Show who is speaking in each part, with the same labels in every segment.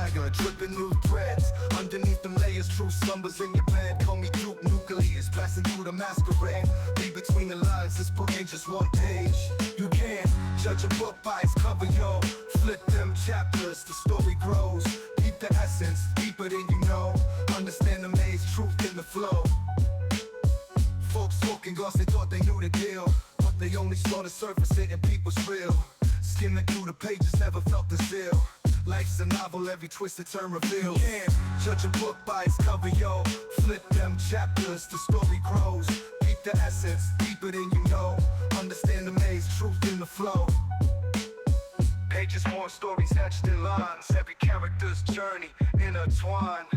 Speaker 1: swagger, dripping new threads. Underneath them layers, true slumbers in your bed. Call me Duke Nucleus, blasting through the masquerade. Read between the lines, this book ain't just one page. You can't judge a book by its cover, yo. Flip them chapters, the story grows. Keep the essence, deeper than you know. Understand the maze, truth in the flow. Folks talking cause they thought they knew the deal, but they only saw the surface, hitting people's real. Skimming through the pages, never felt the zeal. Life's a novel, every twist and turn reveals. Can't judge a book by its cover, yo. Flip them chapters, the story grows. Keep the essence, deeper than you know. Understand the maze, truth in the flow. Pages, more stories etched in lines. Every character's journey intertwined.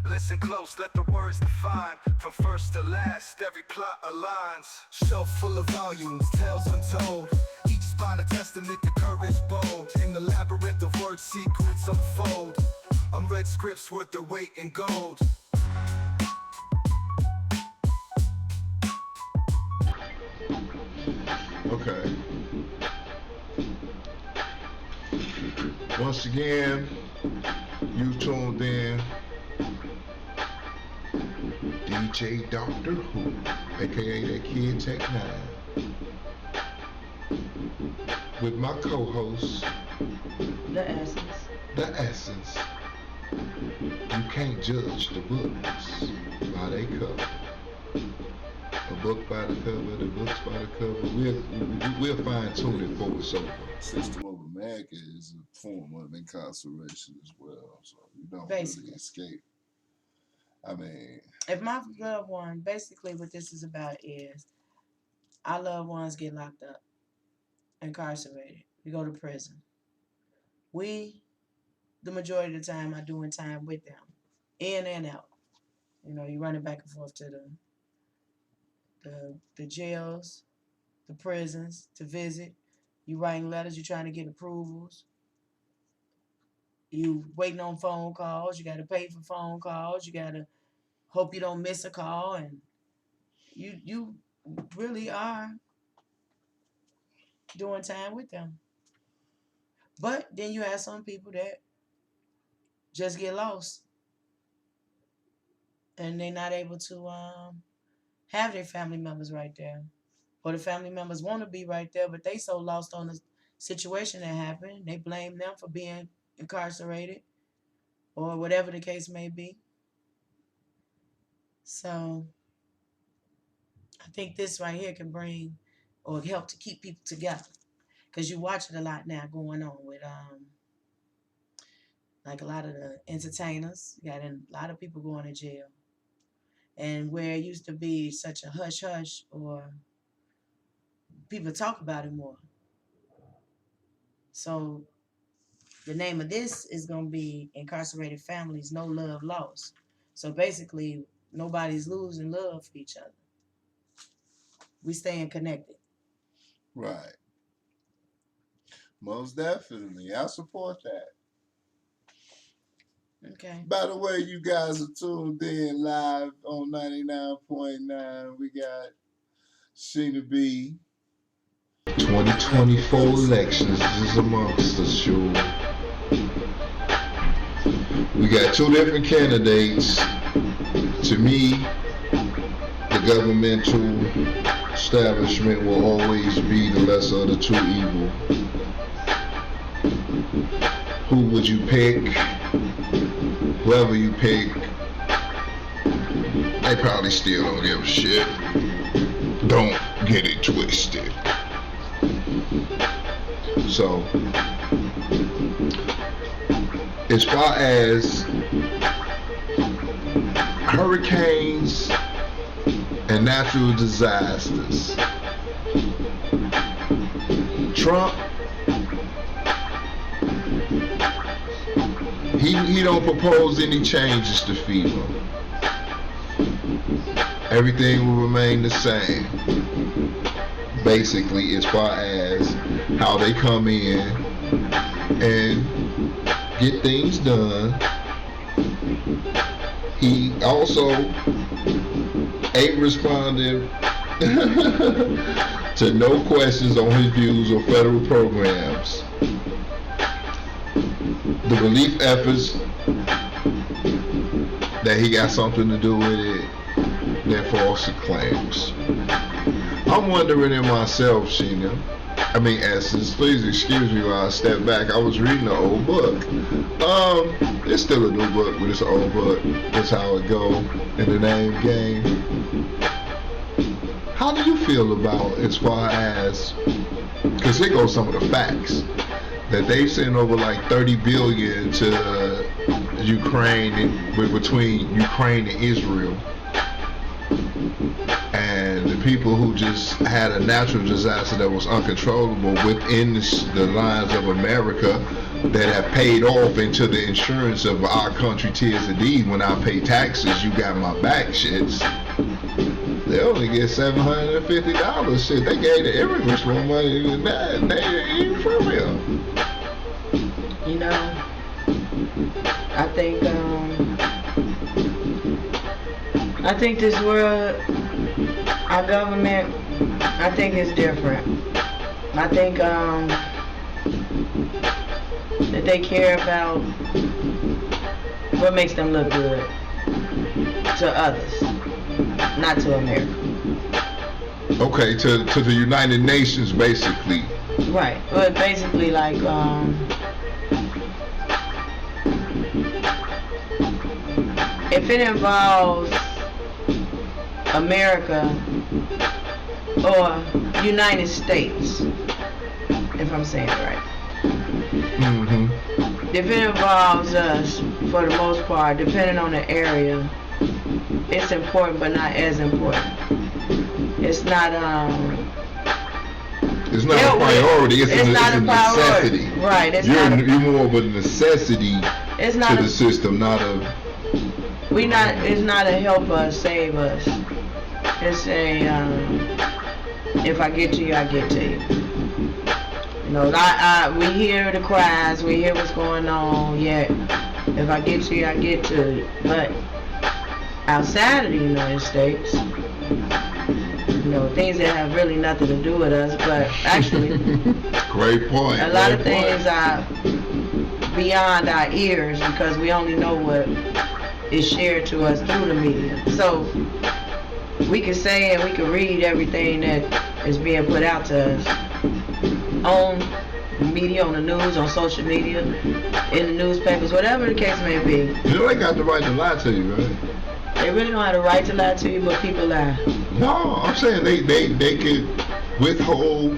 Speaker 1: Listen close, let the words define. From first to last, every plot aligns. Shelf full of volumes, tales untold. Each spot a testament to courage bold. In the labyrinth of words, secrets unfold. Unread scripts worth their weight in gold.
Speaker 2: Okay. Once again, you tuned in. DJ Doctor Who, aka that Kid Tech 9, with my co-host,
Speaker 3: The Essence.
Speaker 2: The Essence. You can't judge the books by their cover. A book by the cover, the books by the cover. We'll fine tune it before it's over.
Speaker 4: System of America is a form of incarceration as well, so you don't
Speaker 3: Basically.
Speaker 4: really escape. I mean,
Speaker 3: If my loved one, basically what this is about is our loved ones get locked up, incarcerated. We go to prison. We, the majority of the time, are doing time with them, in and out. You know, you running back and forth to the jails, the prisons to visit. You writing letters. You trying to get approvals. You waiting on phone calls. You got to pay for phone calls. You got to hope you don't miss a call, and you really are doing time with them. But then you have some people that just get lost, and they're not able to have their family members right there, or the family members want to be right there, but they so lost on the situation that happened, they blame them for being incarcerated, or whatever the case may be. So I think this right here can bring or help to keep people together, because you watch it a lot now going on with like a lot of the entertainers. You got a lot of people going to jail, and where it used to be such a hush hush, or people talk about it more. So the name of this is going to be Incarcerated Families, No Love Lost. So basically, nobody's losing love for each other. We staying connected.
Speaker 4: right. Most definitely. I support that.
Speaker 3: Okay.
Speaker 4: By the way, you guys are tuned in live on 99.9. We got Sheena B.
Speaker 2: 2024 elections is amongst us, sure. We got two different candidates. To me, the governmental establishment will always be the lesser of the two evil. Who would you pick? Whoever you pick, they probably still don't give a shit. Don't get it twisted. So, as far as hurricanes and natural disasters, Trump, he don't propose any changes to FEMA. Everything will remain the same, basically, as far as how they come in and get things done. He also ain't responded to no questions on his views on federal programs. The relief efforts that he got something to do with it, then false claims. I'm wondering in myself, Sheena. I mean, Essence, please excuse me while I step back. I was reading an old book. It's still a new book, but it's an old book. That's how it go in the name game. How do you feel about as far as, because here goes some of the facts, that they sent over like 30 billion to Ukraine, between Ukraine and Israel. And the people who just had a natural disaster that was uncontrollable within the lines of America that have paid off into the insurance of our country tears of these. When I pay taxes, you got my back shits. They only get $750. Shit, they gave the immigrants more money than that. They ain't even for real.
Speaker 3: You know, I think this world, our government, I think it's different. I think that they care about what makes them look good to others, not to America.
Speaker 2: Okay, to the United Nations, basically.
Speaker 3: Right, but basically like if it involves America or United States, if I'm saying it right.
Speaker 2: Mm-hmm.
Speaker 3: If it involves us, for the most part, depending on the area, it's important but not as important. It's not
Speaker 2: It's not a priority. It's a necessity.
Speaker 3: Right.
Speaker 2: You're more of a necessity
Speaker 3: it's not
Speaker 2: to the system, not a.
Speaker 3: It's not a help us, save us. It's a if I get to you, I get to you. You know, we hear the cries, we hear what's going on. Yet, if I get to you, I get to you. But outside of the United States, you know, things that have really nothing to do with us, but actually,
Speaker 2: great point.
Speaker 3: A lot of things are beyond our ears because we only know what is shared to us through the media. So we can say and we can read everything that is being put out to us on media, on the news, on social media, in the newspapers, whatever the case may be.
Speaker 2: You know they got the right to lie to you, right?
Speaker 3: They really don't have the right to lie to you, but people lie.
Speaker 2: No, I'm saying they could withhold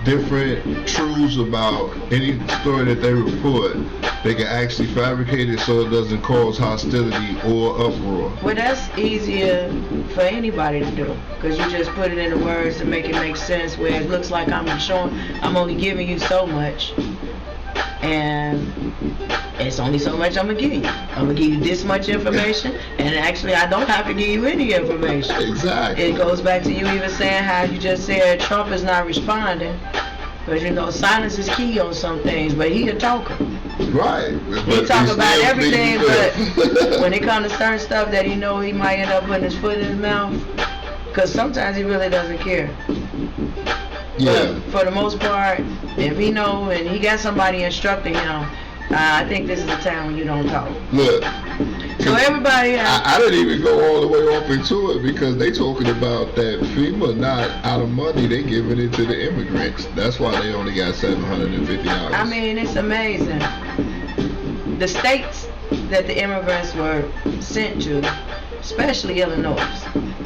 Speaker 2: different truths about any story that they report. They can actually fabricate it so it doesn't cause hostility or uproar.
Speaker 3: Well, that's easier for anybody to do because you just put it into words to make it make sense. Where it looks like I'm only giving you so much, and it's only so much I'm gonna give you. I'm gonna give you this much information, and actually I don't have to give you any information.
Speaker 2: Exactly.
Speaker 3: It goes back to you even saying how you just said Trump is not responding. Because, you know, silence is key on some things, but he a talker.
Speaker 2: Right.
Speaker 3: He talk about everything, but when it comes to certain stuff that he know he might end up putting his foot in his mouth, because sometimes he really doesn't care.
Speaker 2: Yeah.
Speaker 3: But for the most part, if he know and he got somebody instructing him, I think this is the time when you don't talk.
Speaker 2: Look.
Speaker 3: So everybody
Speaker 2: I didn't even go all the way off into it because they talking about that FEMA not out of money, they giving it to the immigrants. That's why they only got $750.
Speaker 3: I mean, it's amazing. The states that the immigrants were sent to, especially Illinois,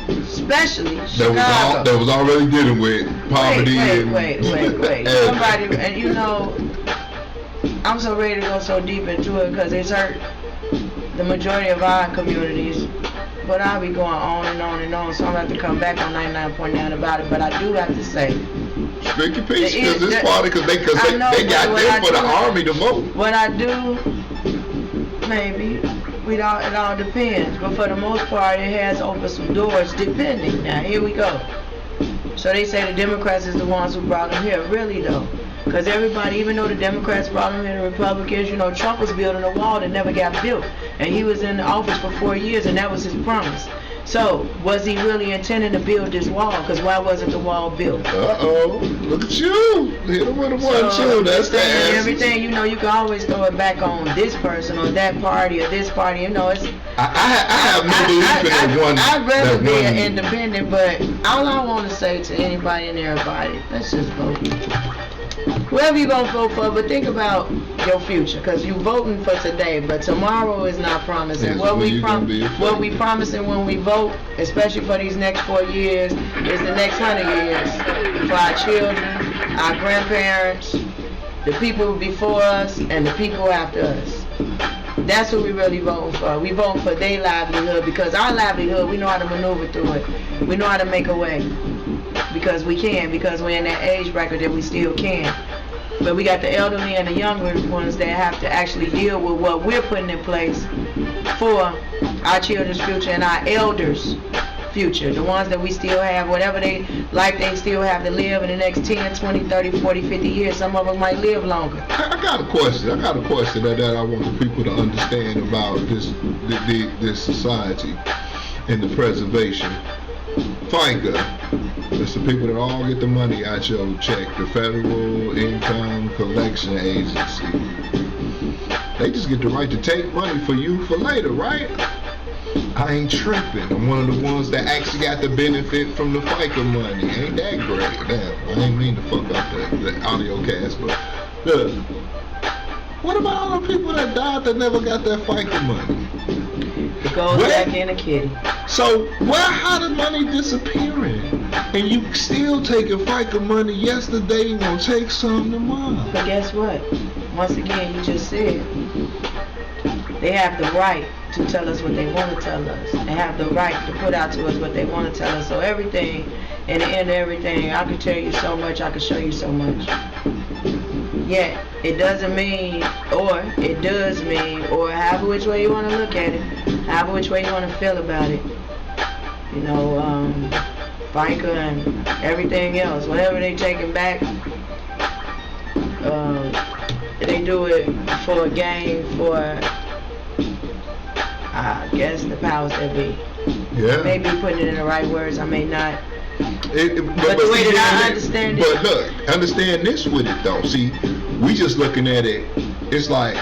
Speaker 3: especially Chicago.
Speaker 2: That was already dealing with poverty
Speaker 3: wait. Somebody, and you know, I'm so ready to go so deep into it because it's hurt the majority of our communities, but I'll be going on and on and on, so I'm going to have to come back on 99.9 about it, but I do have to say,
Speaker 2: speak your piece, because it's part of they got them for the army to vote.
Speaker 3: What I do, maybe, it all depends, but for the most part, it has opened some doors, depending. Now, here we go. So they say the Democrats is the ones who brought them here, really though. Because everybody, even though the Democrats brought him in, the Republicans, you know, Trump was building a wall that never got built. And he was in the office for 4 years, and that was his promise. So, was he really intending to build this wall? Because why wasn't the wall built?
Speaker 2: Uh-oh. Look at you. Hit him with a 1-2. That's the answer.
Speaker 3: Everything, you know, you can always throw it back on this person or that party or this party. You know, it's...
Speaker 2: I have no belief in that one.
Speaker 3: I'd rather be an independent, but all I want to say to anybody and everybody, let's just vote. Whoever you're going to vote for, but think about your future, because you're voting for today, but tomorrow is not promising.
Speaker 2: Yes,
Speaker 3: What we promising when we vote, especially for these next 4 years, is the next 100 years for our children, our grandparents, the people before us, and the people after us. That's what we really voting for. We voting for their livelihood, because our livelihood, we know how to maneuver through it. We know how to make a way. Because we can, because we're in that age bracket that we still can. But we got the elderly and the younger ones that have to actually deal with what we're putting in place for our children's future and our elders' future. The ones that we still have, whatever they still have to live in the next 10, 20, 30, 40, 50 years. Some of them might live longer.
Speaker 2: I got a question. that I want the people to understand about this society and the preservation. FICA, it's the people that all get the money out your check, the Federal Income Collection Agency. They just get the right to take money for you for later, right? I ain't tripping. I'm one of the ones that actually got the benefit from the FICA money. Ain't that great? Damn, I ain't mean to fuck up the audio cast, but look. What about all the people that died that never got that FICA money?
Speaker 3: It goes back in a kitty.
Speaker 2: So how the money disappearing? And you still taking FICA money yesterday, you gonna take some tomorrow.
Speaker 3: But guess what? Once again, you just said they have the right to tell us what they want to tell us. They have the right to put out to us what they want to tell us. So everything, in the end of everything, I can tell you so much, I can show you so much. Yet, it doesn't mean, or it does mean, or however which way you want to look at it, however which way you want to feel about it. You know, FICA and everything else, whatever they taking back, they do it for a gain for, I guess, the powers that be.
Speaker 2: Yeah.
Speaker 3: Maybe putting it in the right words, I may not.
Speaker 2: But
Speaker 3: the way that I understand it.
Speaker 2: But look, understand this with it though. See, we just looking at it. It's like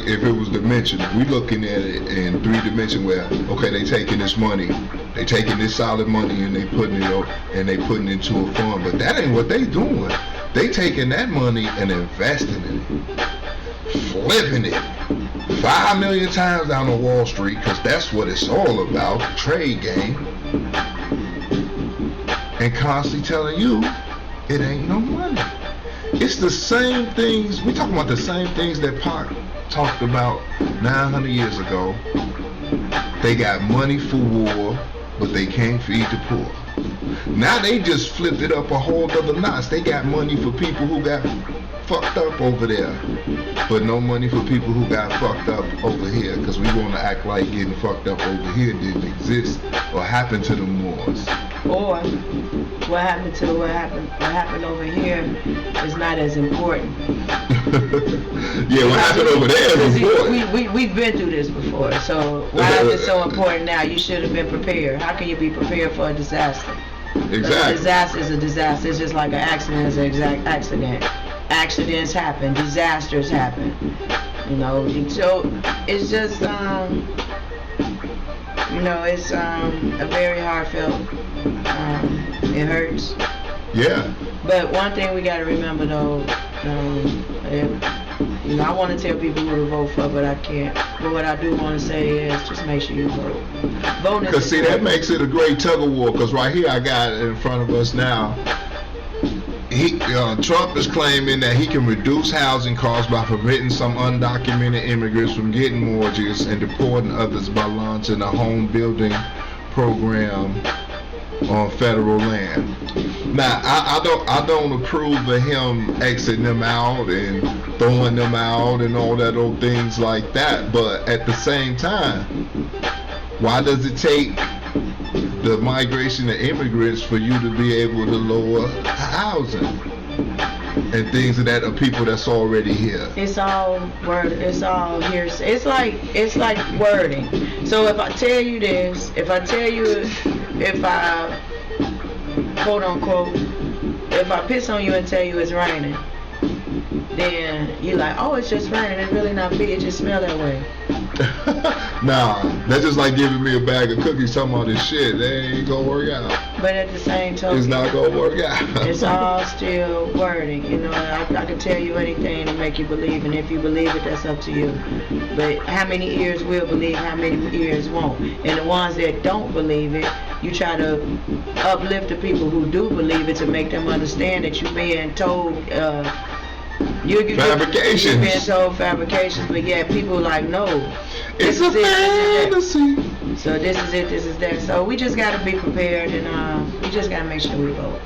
Speaker 2: if it was dimensional. We looking at it in 3 dimensions where okay, they taking this money, they taking this solid money and they putting it into a fund. But that ain't what they doing. They taking that money and investing in it, flipping it 5 million times down on Wall Street, because that's what it's all about, trade game. And constantly telling you it ain't no money. It's the same things, we talking about the same things that Pac talked about 900 years ago. They got money for war, but they can't feed the poor. Now they just flipped it up a whole other notch. They got money for people who got fucked up over there, but no money for people who got fucked up over here, because we want to act like getting fucked up over here didn't exist or happen to the Moors.
Speaker 3: Or what happened over here is not as important.
Speaker 2: Yeah, what happened over there is important.
Speaker 3: We've been through this before, so why is it so important now? You should have been prepared. How can you be prepared for a disaster?
Speaker 2: Exactly.
Speaker 3: A disaster is a disaster. It's just like an accident is an exact accident. Accidents happen, disasters happen. You know, so it's just you know, it's a very heartfelt. It hurts.
Speaker 2: Yeah.
Speaker 3: But one thing we got to remember though, you know, I want to tell people who to vote for, but I can't. But what I do want to say is just make sure you vote. Voting.
Speaker 2: Because see, that makes it a great tug of war. Because right here, I got it in front of us now. Trump is claiming that he can reduce housing costs by preventing some undocumented immigrants from getting mortgages and deporting others by launching a home building program on federal land. Now, I don't approve of him exiting them out and throwing them out and all that old things like that. But at the same time, why does it take the migration of immigrants for you to be able to lower housing and things of that of people that's already here?
Speaker 3: It's all word. It's all here. It's like wording. So if I tell you this, if I quote unquote, if I piss on you and tell you it's raining, then you like, oh, it's just raining. It's really not big. It just smell that way.
Speaker 2: Nah, that's just like giving me a bag of cookies talking about this shit. They ain't gonna work out.
Speaker 3: But at the same token,
Speaker 2: It's not gonna work out.
Speaker 3: it's all still wording. You know, I can tell you anything to make you believe, and if you believe it, that's up to you. But how many ears will believe, how many ears won't? And the ones that don't believe it, you try to uplift the people who do believe it to make them understand that you're being told you're
Speaker 2: Fabrications.
Speaker 3: being told fabrications, but yeah, people like, no,
Speaker 2: It's
Speaker 3: this
Speaker 2: a
Speaker 3: is it,
Speaker 2: fantasy.
Speaker 3: so this is it, this is that. So we just got to be prepared, and we just got to make sure we vote.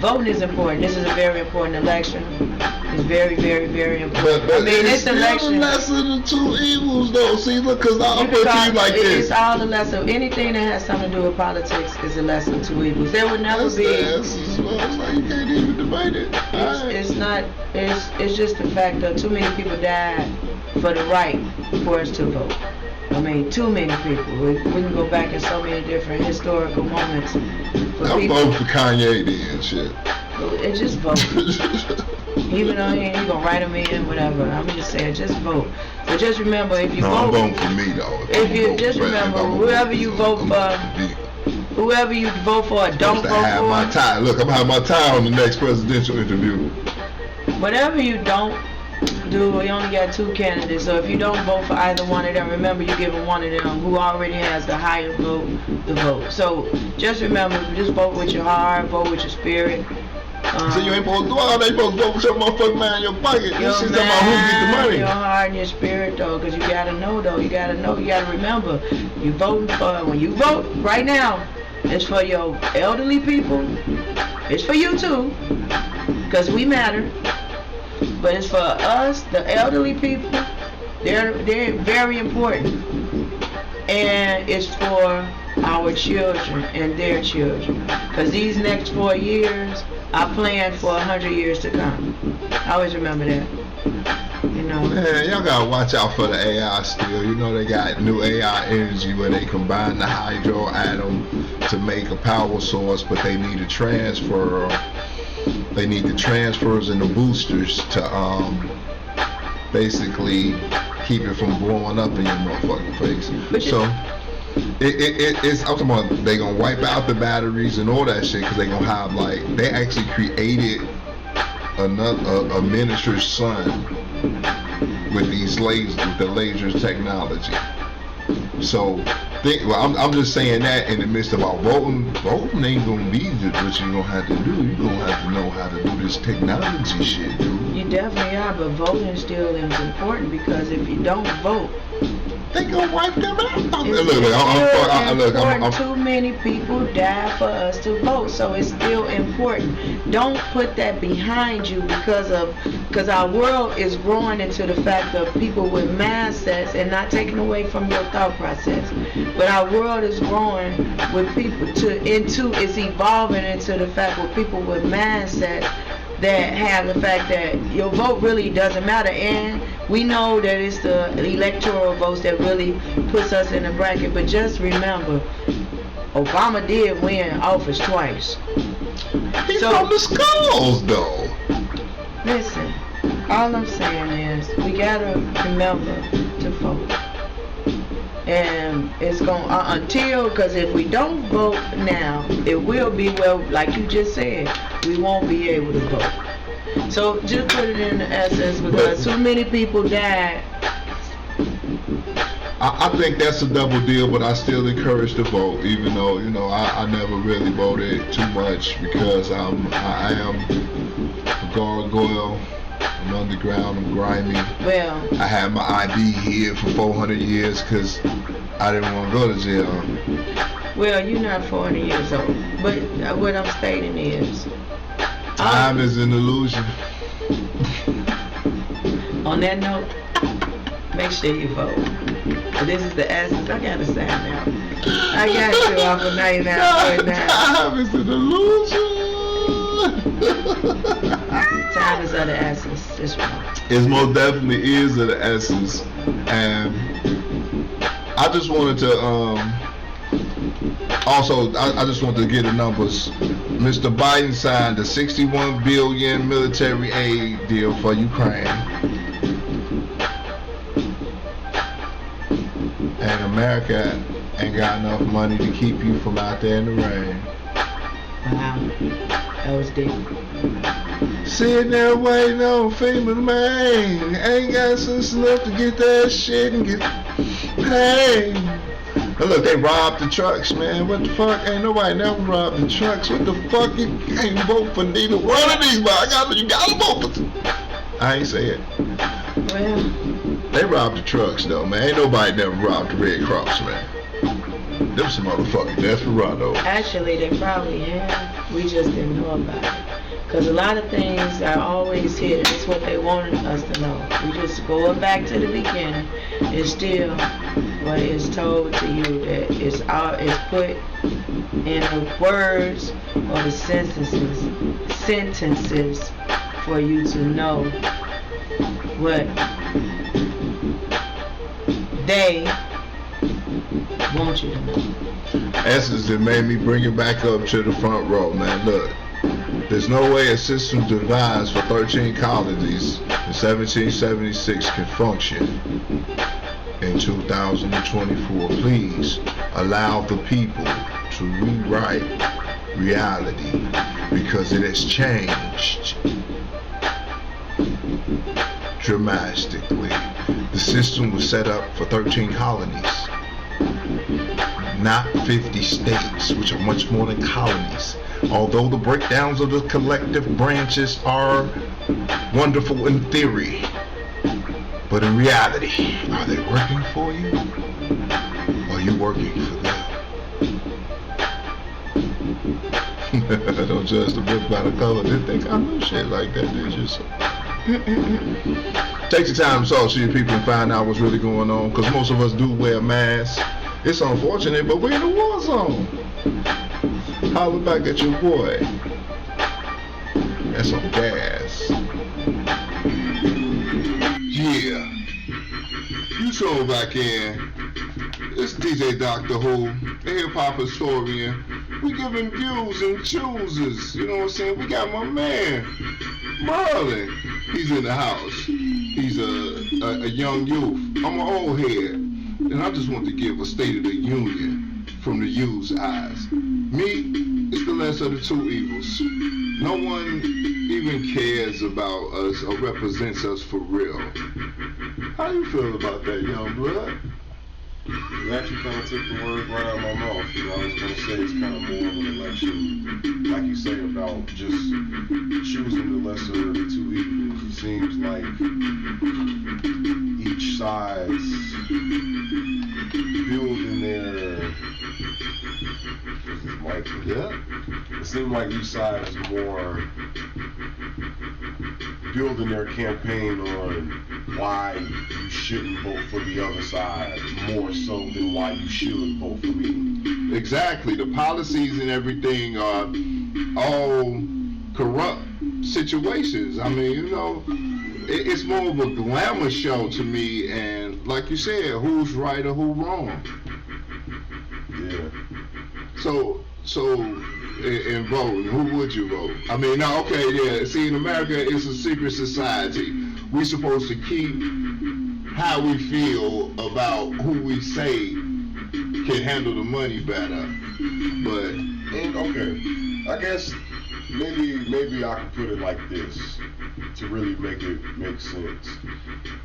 Speaker 3: Voting is important. This is a very important election. It's very, very, very important.
Speaker 2: But
Speaker 3: I mean,
Speaker 2: it's
Speaker 3: this election.
Speaker 2: still the lesser of the two evils, though. See, look, because I'll
Speaker 3: You
Speaker 2: put
Speaker 3: can
Speaker 2: it to
Speaker 3: call
Speaker 2: you like
Speaker 3: it,
Speaker 2: this.
Speaker 3: it's all the lesser. Anything that has something to do with politics is a lesser of two evils. There would never
Speaker 2: That's
Speaker 3: be.
Speaker 2: the essence. Well, it's like you can't even debate it. Alright.
Speaker 3: It's not. It's just the fact that too many people died for the right for us to vote. I mean, too many people. We can go back in so many different historical moments. For
Speaker 2: I'm
Speaker 3: people,
Speaker 2: voting for Kanye then, shit.
Speaker 3: it's just vote. Even though he gonna write them in, whatever. I'm just saying, just vote. But just remember, if you
Speaker 2: No, I'm
Speaker 3: vote,
Speaker 2: voting for me, though.
Speaker 3: if you just remember, whoever you vote for, whoever you vote for, or don't
Speaker 2: to have my
Speaker 3: vote
Speaker 2: tie. Look, I'm having my tie on the next presidential interview.
Speaker 3: for, whatever you don't do, you only got two candidates. So if you don't vote for either one of them, remember you're giving one of them who already has the higher vote the vote. So just remember, just vote with your heart, vote with your spirit.
Speaker 2: So you ain't supposed to do all that. You supposed to vote with your motherfucking mind in your pocket.
Speaker 3: Your
Speaker 2: This shit's talking about who get the
Speaker 3: mind,
Speaker 2: money.
Speaker 3: your heart, and your spirit, though, because you gotta know, though. You gotta know. You gotta remember. You voting for, when you vote right now, it's for your elderly people. It's for you too, because we matter. But it's for us, the elderly people. They're very important, and it's for our children and their children. Because these next 4 years, I plan for 100 years to come. I always remember that. You know.
Speaker 2: Man, y'all gotta watch out for the AI still. You know they got new AI energy where they combine the hydro atom to make a power source, but they need a transfer. They need the transfers and the boosters to basically keep it from blowing up in your motherfucking face. So it's I'm talking about they gonna wipe out the batteries and all that shit because they gonna have like they actually created a miniature sun with these lasers, with the lasers technology. So I'm just saying that in the midst of our voting ain't gonna be just what you gonna have to do. You gonna have to know how to do this technology shit, dude.
Speaker 3: You definitely are, but voting still is important because if you don't vote,
Speaker 2: they gonna wipe them out.
Speaker 3: Look, too many people die for us to vote, so it's still important. Don't put that behind you because our world is growing into the fact of people with mindsets and not taking away from your thought process. But our world is growing with people it's evolving into the fact with people with mindsets that have the fact that your vote really doesn't matter, and we know that it's the electoral votes that really puts us in a bracket. But just remember, Obama did win office twice.
Speaker 2: He's from the skulls, though.
Speaker 3: Listen, all I'm saying is we gotta remember to vote. And it's gonna because if we don't vote now, it will be, well, like you just said, we won't be able to vote. So just put it in the essence, because too many people died.
Speaker 2: I think that's a double deal, but I still encourage to vote, even though I never really voted too much because I am a gargoyle. I'm underground, I'm grimy.
Speaker 3: Well,
Speaker 2: I had my ID here for 400 years because I didn't want to go to jail.
Speaker 3: well, you're not 400 years old, but what I'm stating is,
Speaker 2: Time is an illusion.
Speaker 3: on that note, make sure you vote. But this is the essence. I gotta sign now. I got you off of 99.9.
Speaker 2: Time is an illusion.
Speaker 3: Time is of the essence. This one.
Speaker 2: It most definitely is of the essence, and I just wanted to also I just wanted to get the numbers. Mr. Biden signed a $61 billion military aid deal for Ukraine, and America ain't got enough money to keep you from out there in the rain.
Speaker 3: Wow, that was deep.
Speaker 2: Sitting there waiting on FEMA, man. Ain't got sense enough to get that shit and get paid. But look, they robbed the trucks, man. What the fuck? Ain't nobody never robbed the trucks. What the fuck? You can't vote for neither one of these, but you gotta vote for them. I ain't say it.
Speaker 3: Well,
Speaker 2: They robbed the trucks, though, man. Ain't nobody never robbed the Red Cross, man. Them some motherfucking desperados.
Speaker 3: actually, they probably have. We just didn't know about it. Because a lot of things are always hidden. It's what they wanted us to know. We just going back to the beginning. It's still what is told to you that it's put in the words or the sentences for you to know what they want you to know.
Speaker 2: Essence that made me bring it back up to the front row, man. Look, there's no way a system devised for 13 colonies in 1776 can function in 2024. Please allow the people to rewrite reality because it has changed dramatically. The system was set up for 13 colonies, not 50 states, which are much more than colonies. Although the breakdowns of the collective branches are wonderful in theory, but in reality, are they working for you? Or are you working for them? Don't judge the book by the cover. Didn't think I knew shit like that, did you? So, take the time to talk to your people and find out what's really going on, because most of us do wear masks. It's unfortunate, but we're in a war zone. Holler back at your boy. That's some gas. Yeah. You tune back in. It's DJ Dr. Who, the hip-hop historian. We giving views and chooses. You know what I'm saying? We got my man, Merlin. He's in the house. He's a young youth. I'm an old head. And I just want to give a state of the union from the youth's eyes. Me is the less of the two evils. No one even cares about us or represents us for real. How you feel about that, young blood?
Speaker 5: You actually kind of took the words right out of my mouth. You know, I was going to say it's kind of more of an election, like you say, about just choosing the lesser of the two evils. It seems like each side's building their... Yeah. It seems like each side is more building their campaign on why you shouldn't vote for the other side more so than why you should vote for me.
Speaker 2: Exactly. The policies and everything are all corrupt situations. I mean, you know, it's more of a glamour show to me, and like you said, who's right or who wrong.
Speaker 5: Yeah.
Speaker 2: So in voting, who would you vote? I mean, now, okay, yeah. See, in America, it's a secret society. We're supposed to keep how we feel about who we say can handle the money better. But
Speaker 5: okay, I guess maybe I could put it like this to really make it make sense.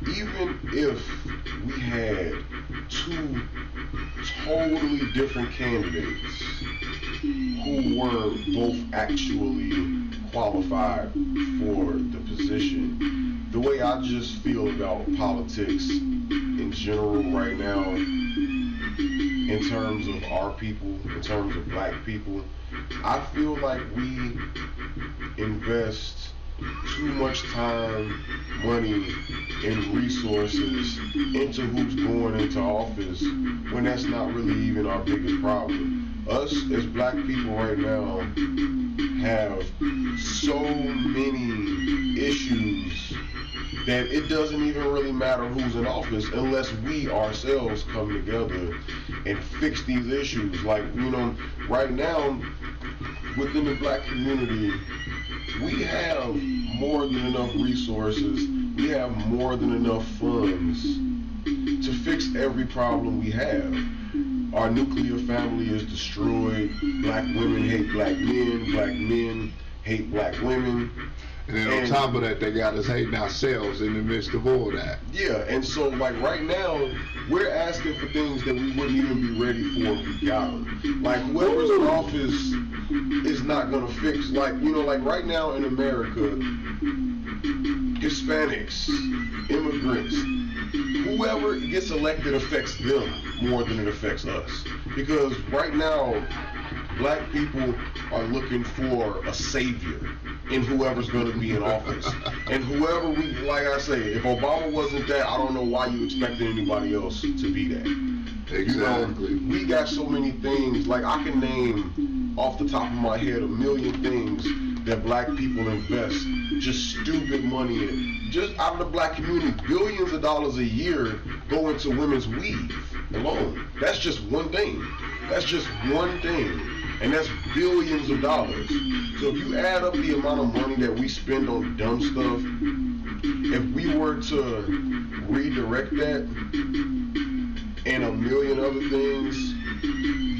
Speaker 5: Even if we had two totally different candidates who were both actually qualified for the position, the way I just feel about politics in general right now, in terms of our people, in terms of black people, I feel like we invest too much time, money, and resources into who's going into office when that's not really even our biggest problem. Us as black people right now have so many issues that it doesn't even really matter who's in office unless we ourselves come together and fix these issues. Like, right now, within the black community, we have more than enough resources, we have more than enough funds to fix every problem we have. Our nuclear family is destroyed. Black women hate black men hate black women.
Speaker 2: And then on top of that, they got us hating ourselves in the midst of all that.
Speaker 5: Yeah, and so like right now, we're asking for things that we wouldn't even be ready for if we got them. Like whoever's in office is not gonna fix, like right now in America, Hispanics, immigrants, whoever gets elected affects them more than it affects us. Because right now, black people are looking for a savior in whoever's going to be in office. And whoever like I say, if Obama wasn't that, I don't know why you expected anybody else to be that.
Speaker 2: Exactly.
Speaker 5: We got so many things, like I can name off the top of my head a million things that black people invest just stupid money in. Just out of the black community, billions of dollars a year go into women's weave alone. That's just one thing. And that's billions of dollars. So if you add up the amount of money that we spend on dumb stuff, if we were to redirect that and a million other things,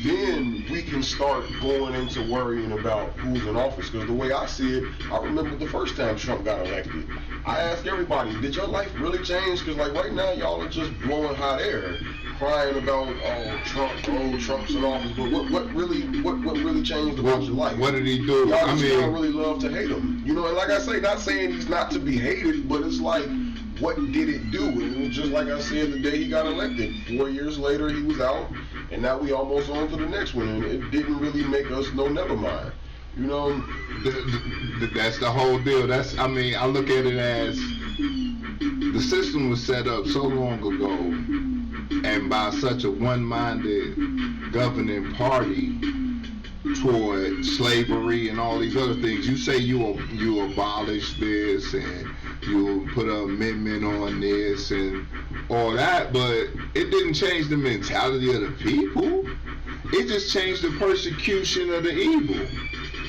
Speaker 5: then we can start going into worrying about who's in office. Because the way I see it, I remember the first time Trump got elected. I asked everybody, did your life really change? Because like right now, y'all are just blowing hot air, crying about Trump's in office. But what really changed about your life?
Speaker 2: What did he do?
Speaker 5: Y'all just don't really love to hate him. And like I say, not saying he's not to be hated, but it's like, what did it do? And it was just like I said the day he got elected. 4 years later, he was out, and now we almost on to the next one. And it didn't really make us never mind.
Speaker 2: That's the whole deal. I look at it as the system was set up so long ago, and by such a one-minded governing party toward slavery and all these other things. You say you abolish this and you put an amendment on this and all that, but it didn't change the mentality of the people. It just changed the persecution of the evil.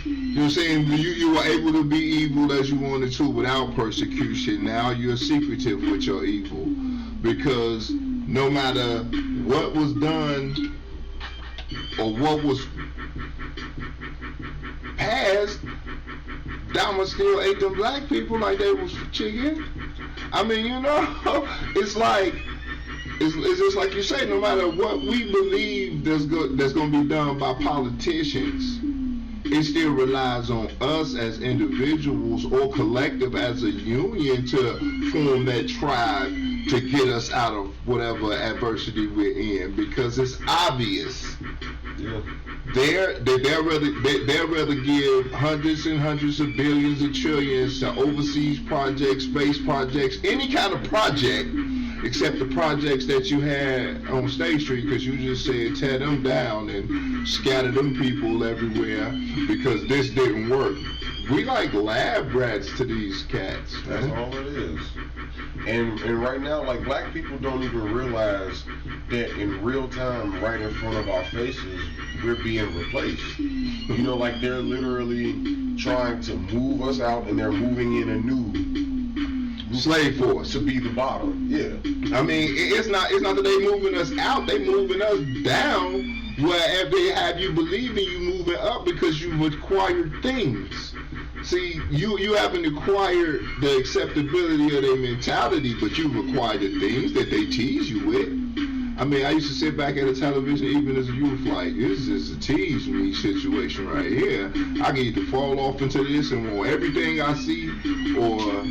Speaker 2: You know what I'm saying? You were able to be evil as you wanted to without persecution. Now you're secretive with your evil. Because no matter what was done or what was passed, Dama still ate them black people like they was chicken. It's like, it's just like you say, no matter what we believe that's going to be done by politicians, it still relies on us as individuals or collective as a union to form that tribe to get us out of whatever adversity we're in, because it's obvious.
Speaker 5: Yeah.
Speaker 2: They'd rather give hundreds and hundreds of billions and trillions to overseas projects, space projects, any kind of project, except the projects that you had on State Street, because you just said tear them down and scatter them people everywhere because this didn't work. We like lab rats to these cats.
Speaker 5: That's all it is. And right now, like, black people don't even realize that in real time, right in front of our faces, we're being replaced. Like they're literally trying to move us out, and they're moving in a new
Speaker 2: slave force
Speaker 5: to be the bottom. Yeah.
Speaker 2: It's not that they moving us out, they moving us down. Wherever they have you believing you moving up because you acquired things. See, you haven't acquired the acceptability of their mentality, but you've acquired the things that they tease you with. I used to sit back at the television even as a youth like, this is a tease me situation right here. I can either fall off into this and want everything I see, or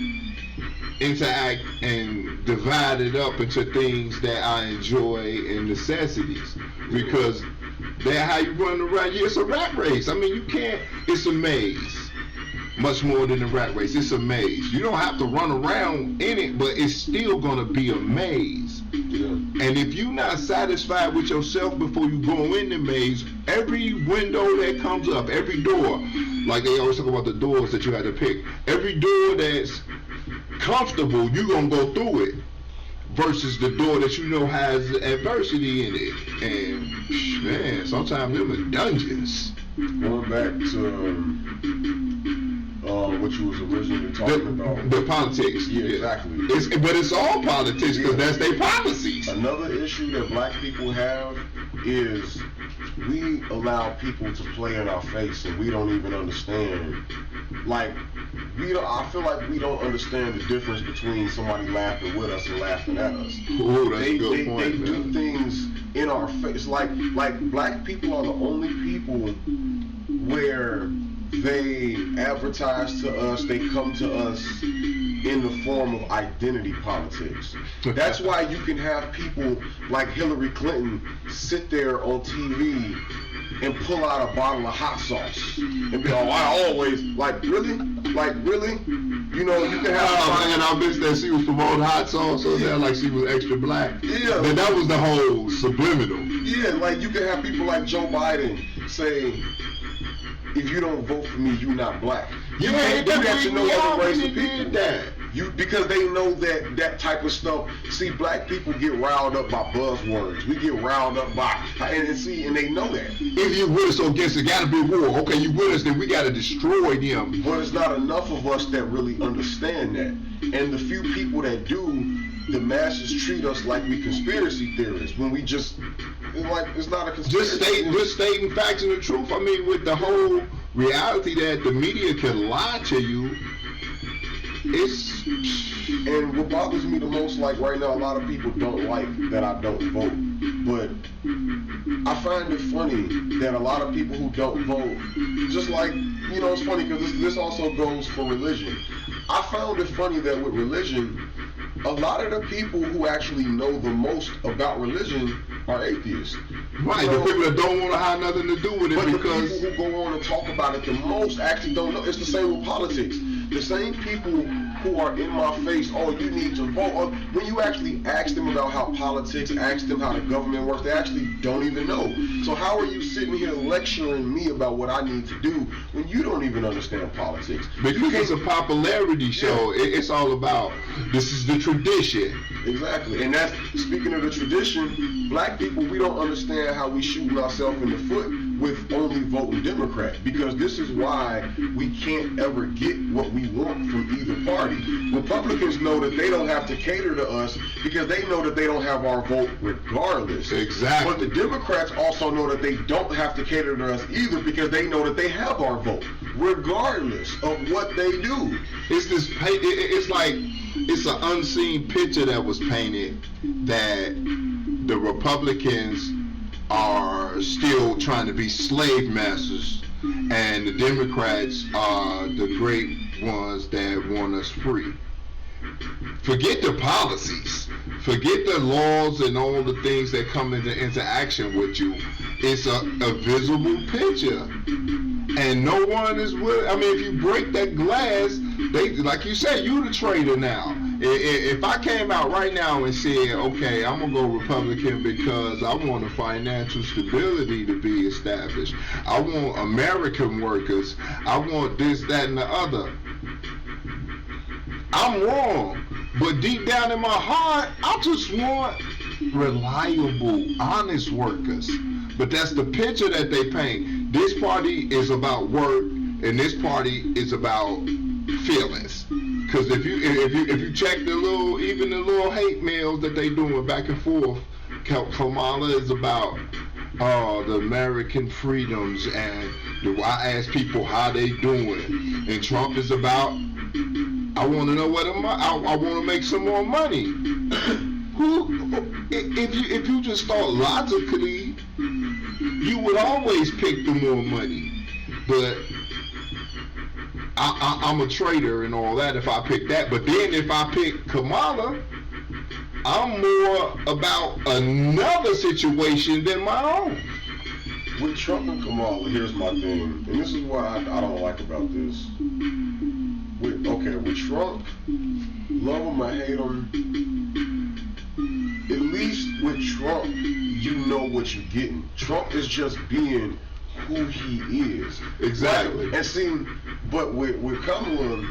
Speaker 2: interact and divide it up into things that I enjoy and necessities, because that's how you run around. Yeah, it's a rat race. You can't, it's a maze. Much more than a rat race, it's a maze. You don't have to run around in it, but it's still gonna be a maze.
Speaker 5: Yeah.
Speaker 2: And if you're not satisfied with yourself before you go in the maze, every window that comes up, every door, like they always talk about the doors that you had to pick, every door that's comfortable, you're gonna go through it. Versus the door that you know has adversity in it. And man, sometimes them are dungeons.
Speaker 5: Going back to what you was originally talking about.
Speaker 2: The politics.
Speaker 5: Yeah, exactly.
Speaker 2: But it's all politics because that's their policies.
Speaker 5: Another issue that black people have is we allow people to play in our face and we don't even understand. Like, I feel like we don't understand the difference between somebody laughing with us and laughing at us.
Speaker 2: Ooh, that's a good point,
Speaker 5: they
Speaker 2: man.
Speaker 5: do things in our face. Like black people are the only people where they advertise to us, they come to us in the form of identity politics. That's why you can have people like Hillary Clinton sit there on TV and pull out a bottle of hot sauce and be like, I always, really? You know, you can have
Speaker 2: and I missed that she was promoting hot sauce, so yeah, like she was extra black.
Speaker 5: Yeah.
Speaker 2: But that was the whole subliminal.
Speaker 5: Yeah, like you can have people like Joe Biden say, if you don't vote for me, you're not black. You have to know other race of people. Because they know that type of stuff. See, black people get riled up by buzzwords. We get riled up by, and they know that.
Speaker 2: If you with us or against it, gotta be war. Okay, you with us, then we gotta destroy them.
Speaker 5: But it's not enough of us that really understand that. And the few people that do, the masses treat us like we conspiracy theorists when we just, it's not a conspiracy.
Speaker 2: Just stating facts and the truth. I mean, with the whole reality that the media can lie to you,
Speaker 5: and what bothers me the most, like right now, a lot of people don't like that I don't vote. But I find it funny that a lot of people who don't vote, just like, it's funny because this also goes for religion. I found it funny that with religion, a lot of the people who actually know the most about religion are atheists.
Speaker 2: Right, the people that don't want to have nothing to do with it,
Speaker 5: but
Speaker 2: because
Speaker 5: the people who go on and talk about it the most actually don't know. It's the same with politics. The same people who are in my face, you need to vote. Or when you actually ask them about how politics, ask them how the government works, they actually don't even know. So how are you sitting here lecturing me about what I need to do when you don't even understand politics?
Speaker 2: Because it's a popularity show. Yeah. It's all about, this is the tradition.
Speaker 5: Exactly. And that's, speaking of the tradition, black people, we don't understand how we shooting ourselves in the foot with only voting Democrat, because this is why we can't ever get what we want from either party. Republicans know that they don't have to cater to us because they know that they don't have our vote regardless.
Speaker 2: Exactly.
Speaker 5: But the Democrats also know that they don't have to cater to us either because they know that they have our vote regardless of what they do.
Speaker 2: It's an unseen picture that was painted that the Republicans are still trying to be slave masters, and the Democrats are the great ones that want us free. Forget the policies. Forget the laws and all the things that come into interaction with you. It's a visible picture. And no one is willing. I mean, if you break that glass, like you said, you the traitor now. If I came out right now and said, okay, I'm going to go Republican because I want a financial stability to be established. I want American workers. I want this, that, and the other. I'm wrong. But deep down in my heart, I just want reliable, honest workers. But that's the picture that they paint. This party is about work, and this party is about feelings. Because if you check the little hate mails that they doing back and forth, Kamala is about the American freedoms, and I ask people how they doing, and Trump is about, I want to know I want to make some more money. If you just thought logically, you would always pick the more money. But I'm a traitor and all that if I pick that. But then if I pick Kamala, I'm more about another situation than my own.
Speaker 5: With Trump and Kamala, here's my thing, and this is what I don't like about this. With Trump, love him or hate him, at least with Trump, you know what you're getting. Trump is just being who he is.
Speaker 2: Exactly.
Speaker 5: And see, but with Kamala,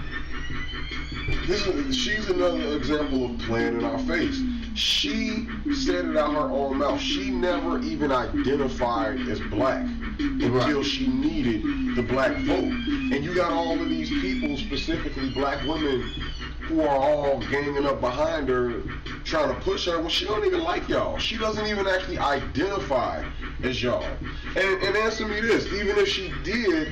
Speaker 5: She's another example of playing in our face. She said it out her own mouth. She never even identified as black until she needed the black vote. And you got all of these people, specifically black women, who are all ganging up behind her, trying to push her. Well, she don't even like y'all. She doesn't even actually identify as y'all. And answer me this, even if she did,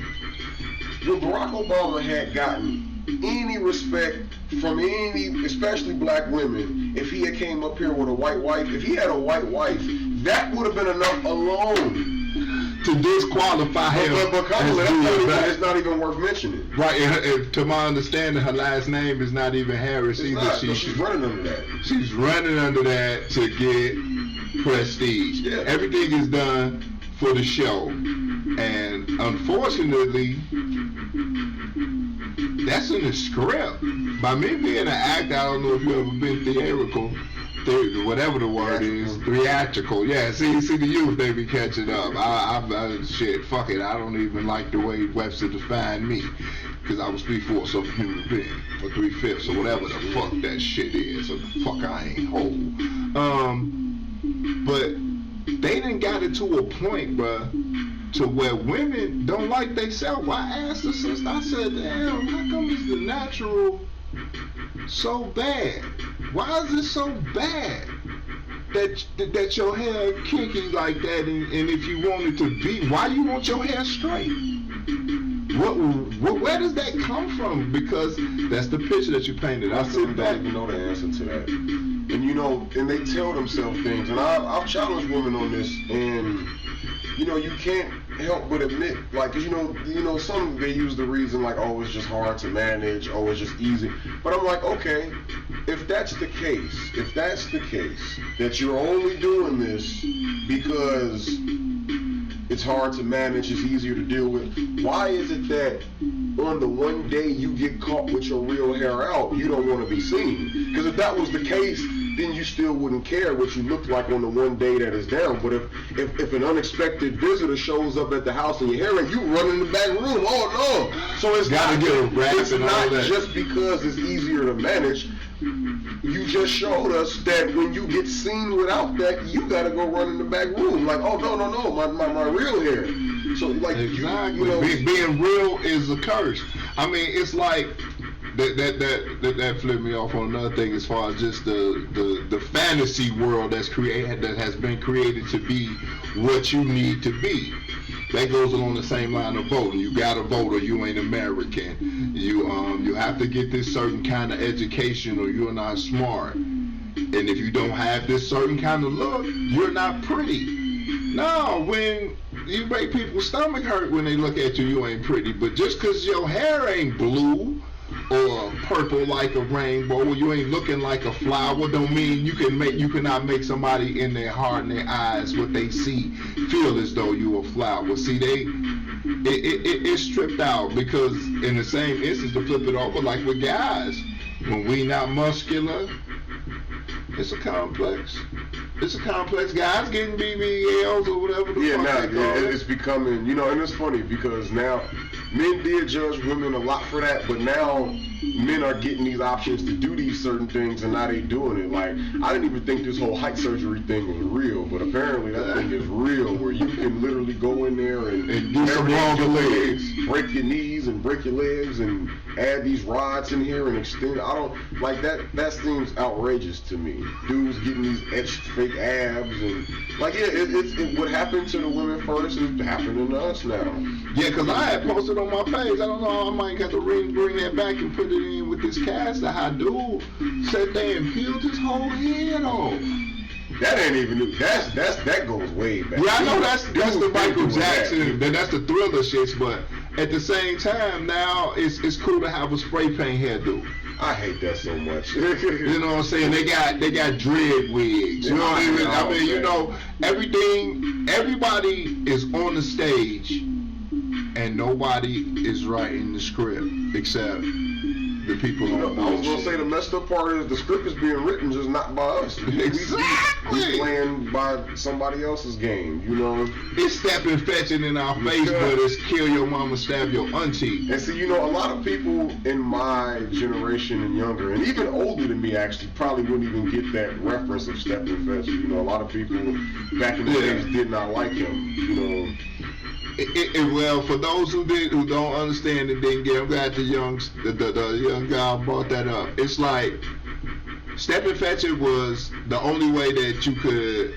Speaker 5: when Barack Obama had gotten any respect from any, especially black women, if he had came up here with a white wife, if he had a white wife, that would have been enough alone
Speaker 2: to disqualify him.
Speaker 5: But Kamala, it's not even worth mentioning.
Speaker 2: Right, and to my understanding, her last name is not even Harris either.
Speaker 5: She's running under that.
Speaker 2: She's running under that to get prestige.
Speaker 5: Yeah.
Speaker 2: Everything is done for the show. And unfortunately, that's in the script. By me being an actor, I don't know if you've ever been whatever the word is, theatrical. Yeah, see the youth, they be catching up. Shit, fuck it. I don't even like the way Webster defined me, because I was 3/4 of a human being, or 3/5, or whatever the fuck that shit is. So the fuck I ain't whole. But they done got it to a point, bruh, to where women don't like themselves. I asked the sister, I said, damn, how come is the natural so bad? Why is it so bad that your hair kinky like that? And if you want it to be, why you want your hair straight? Where does that come from? Because that's the picture that you painted. I sit back.
Speaker 5: Don't even know the answer to that. And and they tell themselves things. And I've challenged women on this. And you can't help but admit, like, 'cause some they use the reason like, oh, it's just hard to manage, oh, it's just easy. But I'm like, okay, if that's the case, that you're only doing this because it's hard to manage, it's easier to deal with, why is it that on the one day you get caught with your real hair out, you don't want to be seen? Because if that was the case, then you still wouldn't care what you look like on the one day that is down. But if an unexpected visitor shows up at the house and your hair ain't, you run in the back room. Oh no! So it's
Speaker 2: gotta
Speaker 5: not,
Speaker 2: get a wrap
Speaker 5: it's
Speaker 2: and
Speaker 5: not
Speaker 2: all that.
Speaker 5: Just because it's easier to manage. You just showed us that when you get seen without that, you gotta go run in the back room. Like, oh no, my real hair. So like,
Speaker 2: exactly. Being real is a curse. I mean, it's like that flipped me off on another thing as far as just the fantasy world that has been created to be what you need to be. That goes along the same line of voting. You gotta vote or you ain't American. You have to get this certain kind of education or you're not smart. And if you don't have this certain kind of look, you're not pretty. No, when you make people's stomach hurt when they look at you, you ain't pretty. But just cause your hair ain't blue or purple like a rainbow, or you ain't looking like a flower, don't mean you cannot make somebody in their heart and their eyes, what they see, feel as though you a flower. See, it's stripped out, because in the same instance, to flip it over, like with guys, when we not muscular, it's a complex. Guys getting BBLs or whatever the fuck they call it.
Speaker 5: It's becoming, and it's funny because now men did judge women a lot for that, but now men are getting these options to do these certain things, and now they doing it. Like, I didn't even think this whole height surgery thing was real, but apparently that thing is real, where you can literally go in there and
Speaker 2: do some longer legs,
Speaker 5: break your knees and break your legs, and add these rods in here and extend. I don't like that. That seems outrageous to me. Dudes getting these etched fake abs and like, it what happened to the women first is happening to us now.
Speaker 2: Yeah, because I had posted on my page, I don't know, I might have to bring that back and put it in with this cast of how dude sat there and peeled his whole head off.
Speaker 5: That ain't even new. That goes way back.
Speaker 2: Yeah, I know that's the Michael Jackson, that's the Thriller shits, but at the same time now it's cool to have a spray paint hairdo.
Speaker 5: I hate that so much.
Speaker 2: You know what I'm saying? They got dread wigs. You know what I mean? I mean, everybody is on the stage and nobody is writing the script except the people
Speaker 5: You know,
Speaker 2: on
Speaker 5: I was gonna
Speaker 2: bullshit.
Speaker 5: say the messed up part is the script is being written just not by us.
Speaker 2: Exactly.
Speaker 5: We playing by somebody else's game, you know.
Speaker 2: It's stepping fetching in our face, but it's kill your mama, stab your auntie.
Speaker 5: And see, you know, a lot of people in my generation and younger, and even older than me, actually, probably wouldn't even get that reference of Step and Fetch. You know, a lot of people back in the days did not like him. You know.
Speaker 2: Well, for those who don't understand and didn't get, I'm glad the young guy brought that up. It's like Step and Fetch It was the only way that you could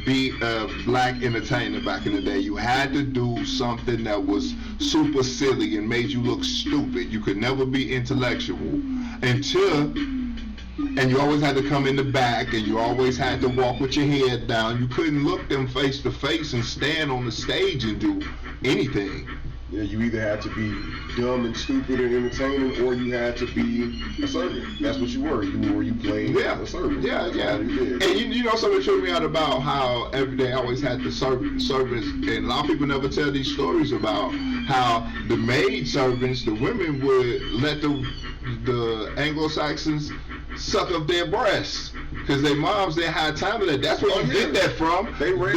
Speaker 2: be a black entertainer back in the day. You had to do something that was super silly and made you look stupid. You could never be intellectual and you always had to come in the back, and you always had to walk with your head down. You couldn't look them face to face and stand on the stage and do anything.
Speaker 5: Yeah, you either had to be dumb and stupid and entertaining, or you had to be a servant. That's what you were. You played a servant.
Speaker 2: Yeah.
Speaker 5: And
Speaker 2: you know something tripped me out about how every day always had the servants, and a lot of people never tell these stories about how the maid servants, the women would let the Anglo-Saxons suck up their breasts. Because their moms didn't have time for that. That's where you get that from.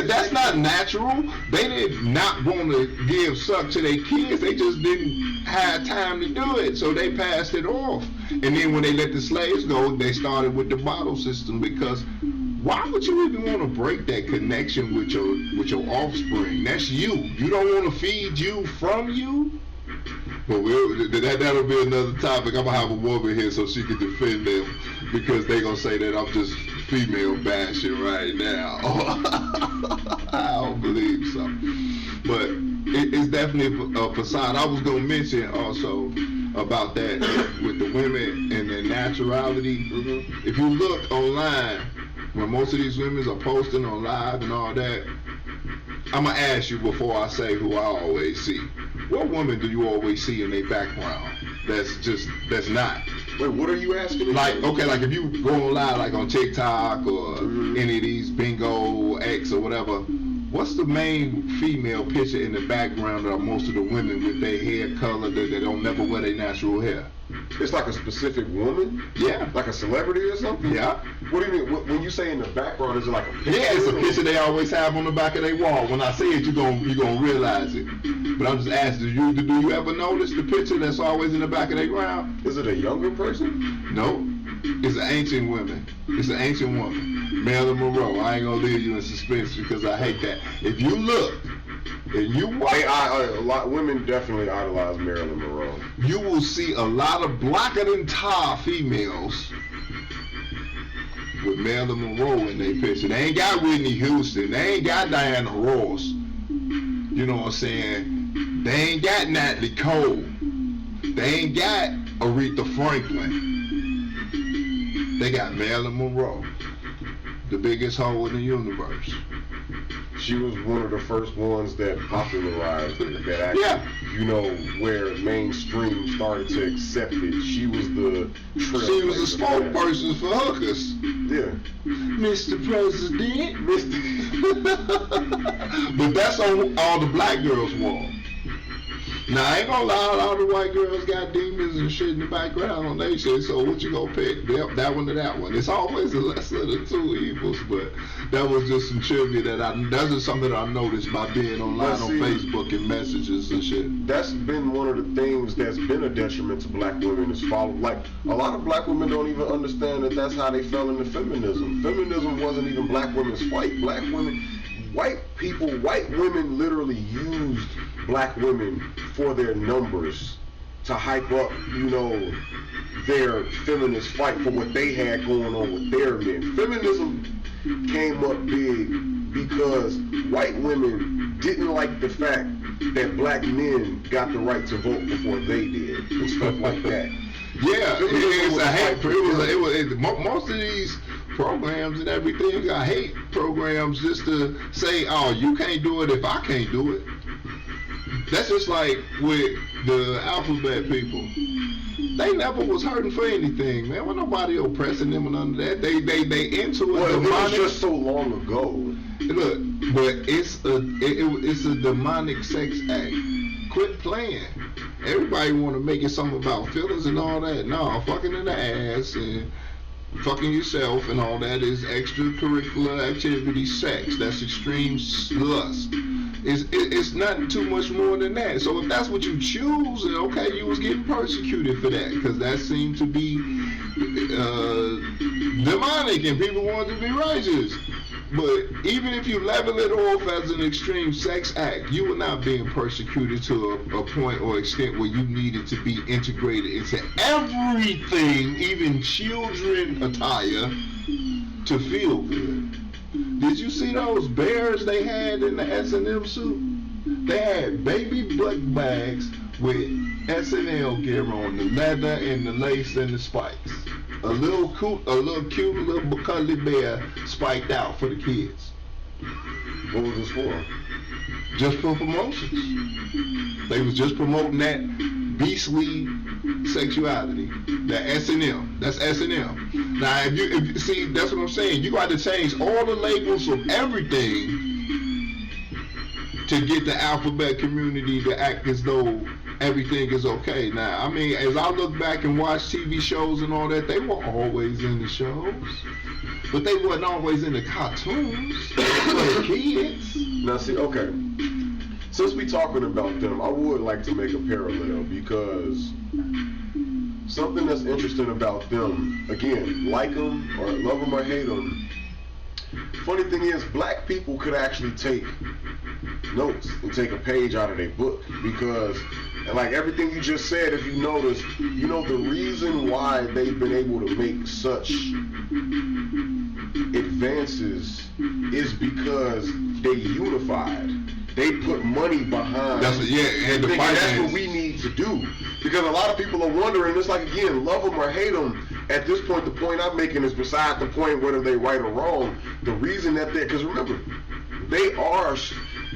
Speaker 2: That's not natural. They did not want to give suck to their kids. They just didn't have time to do it. So they passed it off. And then when they let the slaves go, they started with the bottle system. Because why would you even want to break that connection with your offspring? That's you. You don't want to feed you from you? But that'll be another topic. I'm going to have a woman here so she can defend them, because they're going to say that I'm just female bashing right now. I don't believe so. But it's definitely a facade. I was going to mention also about that with the women and their naturality. Mm-hmm. If you look online, when most of these women are posting on live and all that, I'm going to ask you before I say who I always see. What woman do you always see in their background that's not?
Speaker 5: Wait, what are you asking?
Speaker 2: Like if you go on live, like on TikTok or any of these Bingo X or whatever, what's the main female picture in the background of most of the women with their hair color that don't never wear their natural hair?
Speaker 5: It's like a specific woman?
Speaker 2: Yeah.
Speaker 5: Like a celebrity or something?
Speaker 2: Yeah.
Speaker 5: What do you mean? When you say in the background, is it like a picture?
Speaker 2: Yeah, it's a picture they always have on the back of their wall. When I say it, you're gonna realize it. But I'm just asking, do you ever notice the picture that's always in the back of their ground?
Speaker 5: Is it a younger person?
Speaker 2: No. It's an ancient woman. It's an ancient woman. Marilyn Monroe. I ain't gonna leave you in suspense because I hate that. If you look and you watch,
Speaker 5: a lot women definitely idolize Marilyn Monroe.
Speaker 2: You will see a lot of blacker than tar females with Marilyn Monroe in their picture. They ain't got Whitney Houston. They ain't got Diana Ross. You know what I'm saying? They ain't got Natalie Cole. They ain't got Aretha Franklin. They got Marilyn Monroe, the biggest hoe in the universe.
Speaker 5: She was one of the first ones that popularized it, that actually, you know, where mainstream started to accept it. She was the
Speaker 2: She was a spokesperson for hookers.
Speaker 5: Yeah.
Speaker 2: Mr. President. But that's all the black girls want. Now, I ain't gonna lie, all the white girls got demons and shit in the background on their shit, so what you gonna pick? That one or that one? It's always a lesser of the two evils, but that was just some trivia that's just something that I noticed by being online on Facebook and messages and shit.
Speaker 5: That's been one of the things that's been a detriment to black women is like, a lot of black women don't even understand that that's how they fell into feminism. Feminism wasn't even black women's fight. White women literally used black women for their numbers to hype up, you know, their feminist fight for what they had going on with their men. Feminism came up big because white women didn't like the fact that black men got the right to vote before they did and stuff like that.
Speaker 2: Yeah, it's a hate. Most of these programs and everything are hate programs just to say, oh, you can't do it if I can't do it. That's just like with the alphabet people. They never was hurting for anything, man. Wasn't nobody oppressing them or none of that. They into it.
Speaker 5: Well, it was just so long ago.
Speaker 2: Look, but it's a demonic sex act. Quit playing. Everybody want to make it something about feelings and all that. No, fucking in the ass and fucking yourself and all that is extracurricular activity sex. That's extreme lust. It's nothing too much more than that. So if that's what you choose, then okay, you was getting persecuted for that, because that seemed to be demonic and people wanted to be righteous. But even if you level it off as an extreme sex act, you were not being persecuted to a point or extent where you needed to be integrated into everything, even children attire, to feel good. Did you see those bears they had in the S&M suit? They had baby butt bags with S&L gear on, the leather and the lace and the spikes. A little cute little cuddly bear spiked out for the kids.
Speaker 5: What was this for?
Speaker 2: Just for promotions. They was just promoting that beastly sexuality. That S&M. That's S&M. Now, if you see, that's what I'm saying. You got to change all the labels of everything to get the alphabet community to act as though everything is okay. Now, I mean, as I look back and watch TV shows and all that, they were always in the shows, but they wasn't always in the cartoons for kids.
Speaker 5: Now, see, okay. Since we talking about them, I would like to make a parallel, because something that's interesting about them, again, like them or love them or hate them, funny thing is, black people could actually take notes and take a page out of their book, because, and like everything you just said, if you notice, you know, the reason why they've been able to make such advances is because they unified. They put money behind.
Speaker 2: That's what, yeah, and
Speaker 5: that's what we need to do. Because a lot of people are wondering, it's like, again, love them or hate them. At this point, the point I'm making is beside the point whether they right or wrong. The reason that because remember, they are,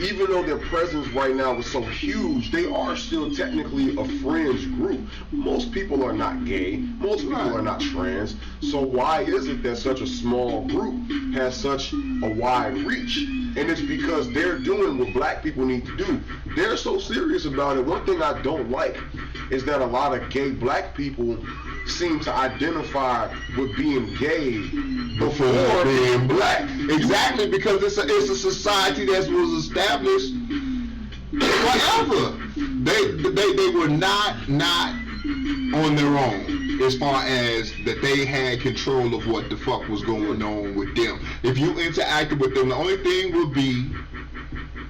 Speaker 5: even though their presence right now is so huge, they are still technically a fringe group. Most people are not gay. Most people are not trans. So why is it that such a small group has such a wide reach? And it's because they're doing what black people need to do. They're so serious about it. One thing I don't like is that a lot of gay black people seem to identify with being gay before being black.
Speaker 2: Exactly, because it's a society that was established forever. They were not on their own, as far as that they had control of what the fuck was going on with them. If you interacted with them, the only thing would be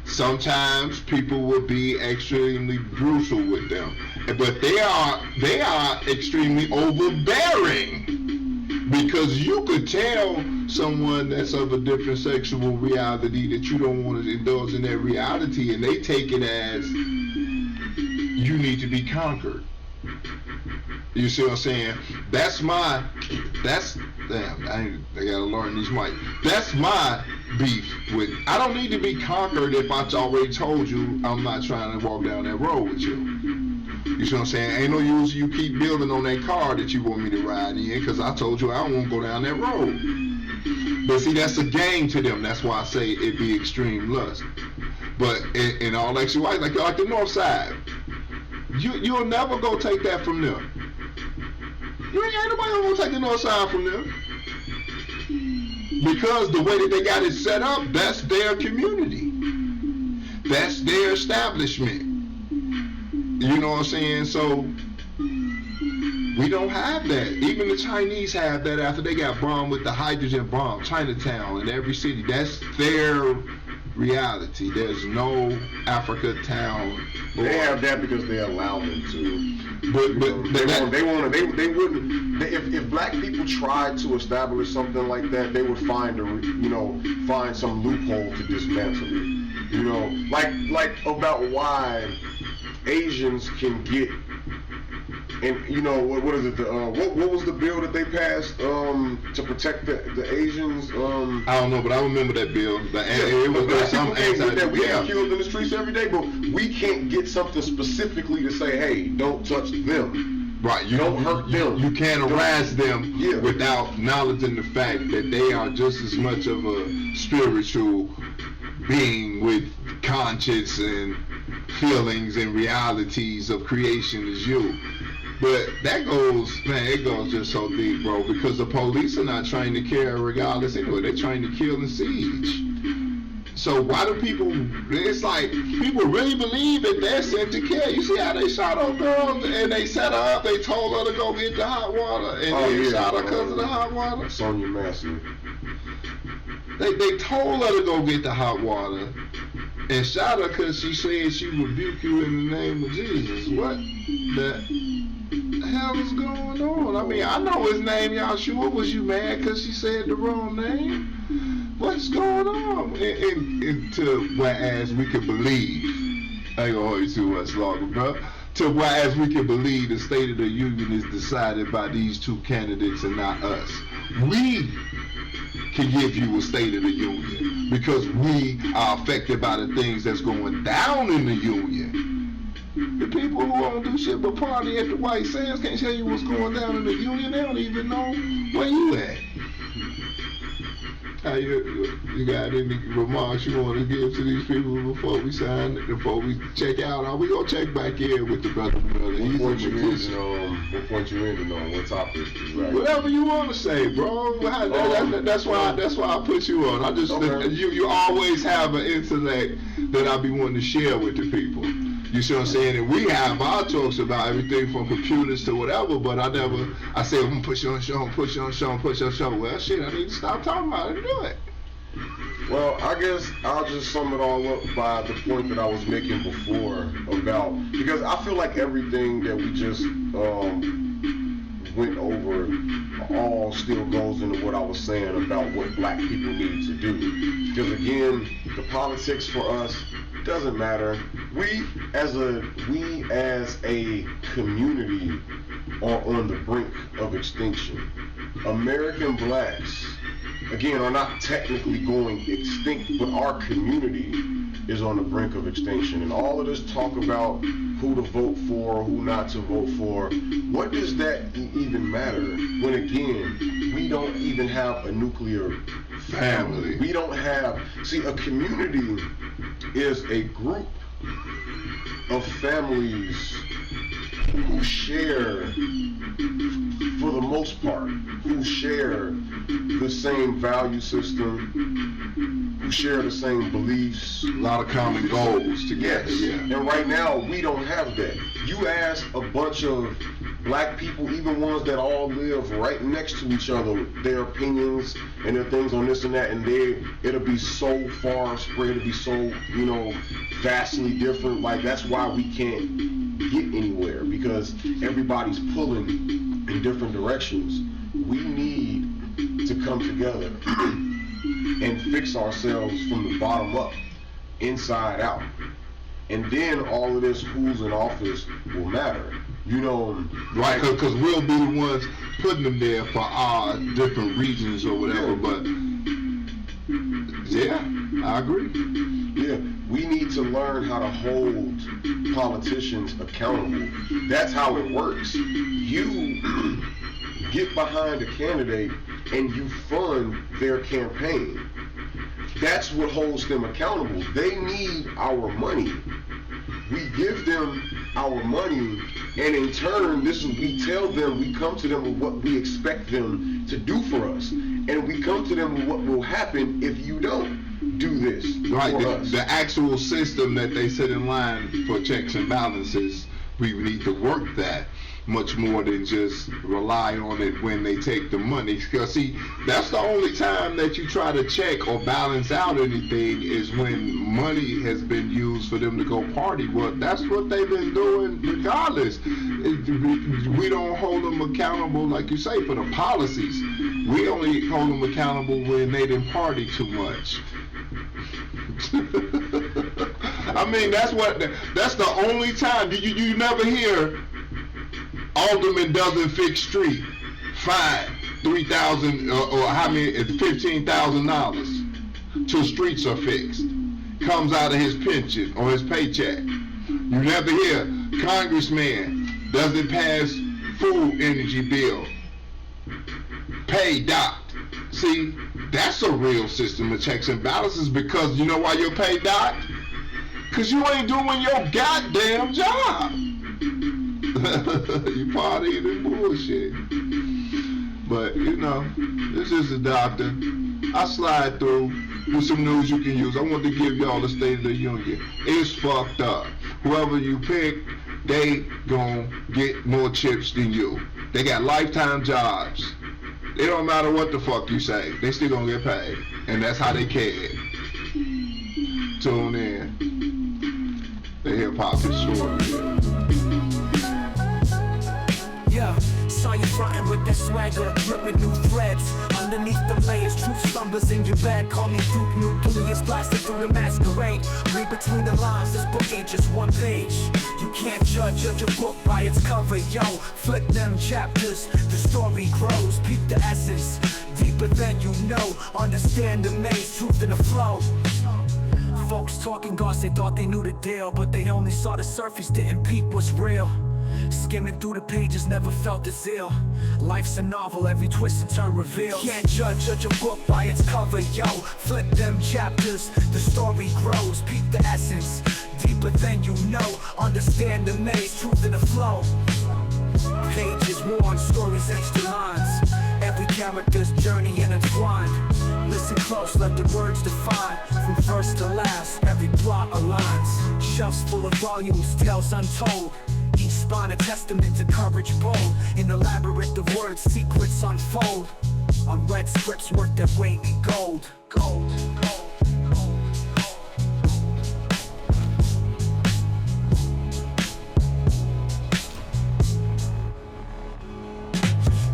Speaker 2: sometimes people would be extremely brutal with them, but they are extremely overbearing, because you could tell someone that's of a different sexual reality that you don't want to indulge in that reality, and they take it as you need to be conquered. You see what I'm saying? Damn, I gotta learn these mics. That's my beef with, I don't need to be conquered if I already told you I'm not trying to walk down that road with you. You see what I'm saying? Ain't no use you keep building on that car that you want me to ride in, because I told you I don't want to go down that road. But see, that's a game to them. That's why I say it be extreme lust. But in all actuality, like the North Side, you'll never go take that from them. You ain't nobody gonna take the North Side from them, because the way that they got it set up, that's their community, that's their establishment. You know what I'm saying? So we don't have that. Even the Chinese have that after they got bombed with the hydrogen bomb. Chinatown in every city, that's their reality. There's no Africa town.
Speaker 5: They have that because they allow them to.
Speaker 2: But
Speaker 5: they wouldn't. If black people tried to establish something like that, they would find some loophole to dismantle it. You know, like about why Asians can get. And you know what is it? What was the bill that they passed to protect the Asians?
Speaker 2: I don't know, but I remember that bill. It was some
Speaker 5: that we get killed in the streets every day, but we can't get something specifically to say, hey, don't touch them.
Speaker 2: Right, you
Speaker 5: don't hurt them.
Speaker 2: You can't harass them without acknowledging the fact that they are just as much of a spiritual being with conscience and feelings and realities of creation is you. But that goes, man, it goes just so deep, bro, because the police are not trained to care regardless anyway. They're trained to kill and siege. So why do people, it's like, people really believe that they're sent to kill. You see how they shot old girls and they set her up, they told her to go get the hot water, and they shot her because of the hot water?
Speaker 5: Sonya Massey.
Speaker 2: They told her to go get the hot water and shot her because she said she rebuked you in the name of Jesus. What the hell is going on? I mean, I know his name, Yahshua. Was you mad because she said the wrong name? What's going on? And to whereas we can believe, I ain't gonna hold you too much longer, bro. To whereas we can believe the State of the Union is decided by these two candidates and not us. We can give you a State of the Union because we are affected by the things that's going down in the Union. The people who don't do shit but party at the White Sands can't tell you what's going down in the Union. They don't even know where you at. You got any remarks you want to give to these people before we sign, before we check out? Are we gonna check back in with the brother Miller?
Speaker 5: What point you ending on? What topic? Right.
Speaker 2: Whatever you want to say, bro. That's why I put you on. I just you always have an intellect that I be wanting to share with the people. You see what I'm saying? And we have our talks about everything from computers to whatever, but I say, I'm going to push you on the show, push you on the show, push you on the show. Well, shit, I need to stop talking about it and do it.
Speaker 5: Well, I guess I'll just sum it all up by the point that I was making before about, because I feel like everything that we just went over all still goes into what I was saying about what black people need to do. Because again, the politics for us doesn't matter. We as a community are on the brink of extinction. American blacks, again, are not technically going extinct, but our community is on the brink of extinction. And all of this talk about who to vote for, who not to vote for, what does that even matter when, again, we don't even have a nuclear family? We don't have, see, a community is a group of families who share, for the most part, who share the same value system, who share the same beliefs.
Speaker 2: A lot of common goals together.
Speaker 5: Yes.
Speaker 2: Yeah.
Speaker 5: And right now, we don't have that. You ask a bunch of black people, even ones that all live right next to each other, their opinions and their things on this and that, and it'll be so far spread, it'll be so, vastly different. Like, that's why we can't get anywhere, because everybody's pulling in different directions. We need to come together and fix ourselves from the bottom up, inside out. And then all of this who's in office will matter.
Speaker 2: Right, because we'll be the ones putting them there for our different regions or whatever, but yeah, I agree.
Speaker 5: Yeah, we need to learn how to hold politicians accountable. That's how it works. You get behind a candidate and you fund their campaign. That's what holds them accountable. They need our money. We give them our money, and in turn, we tell them, we come to them with what we expect them to do for us. And we come to them with what will happen if you don't do this
Speaker 2: right,
Speaker 5: for us.
Speaker 2: The actual system that they set in line for checks and balances, we need to work that much more than just rely on it when they take the money. Because see, that's the only time that you try to check or balance out anything is when money has been used for them to go party. Well, that's what they've been doing regardless. We don't hold them accountable, like you say, for the policies. We only hold them accountable when they didn't party too much. I mean, that's the only time. You never hear Alderman doesn't fix street, fine, $3,000 or how many, $15,000 till streets are fixed. Comes out of his pension or his paycheck. You never hear congressman doesn't pass food energy bill, pay docked. See, that's a real system of checks and balances, because you know why you're paid docked? Cause you ain't doing your goddamn job. You partying and bullshit. But you know, this is the doctor. I slide through with some news you can use. I want to give y'all the State of the Union. It's fucked up. Whoever you pick, they gon' get more chips than you. They got lifetime jobs. It don't matter what the fuck you say. They still gonna get paid. And that's how they care. Tune in. The hip hop historian.
Speaker 6: Yeah, saw you frontin' with that swagger, drippin' new threads. Underneath the layers, truth slumbers in your bed. Call me Duke Nucleus, blasted through the masquerade. Read between the lines, this book ain't just one page. You can't judge a book by its cover, yo. Flip them chapters, the story grows. Peep the essence, deeper than you know. Understand the maze, truth in the flow. Folks talking goss, they thought they knew the deal, but they only saw the surface, didn't peep what's real. Skimming through the pages, never felt the zeal. Life's a novel, every twist and turn reveals. Can't judge a book by its cover, yo. Flip them chapters, the story grows. Peep the essence, deeper than you know. Understand the maze, truth in the flow. Pages worn, stories extra lines. Every character's journey intertwined. Listen close, let the words define. From first to last, every plot aligns. Shelves full of volumes, tales untold. Each spine a testament to courage bold. In the labyrinth of words, secrets unfold. Unread scripts worth their weight in gold. Gold, gold, gold.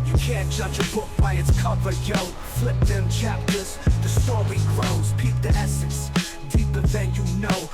Speaker 6: You can't judge a book by its cover, yo. Flip them chapters, the story grows. Peep the essence, deeper than you know.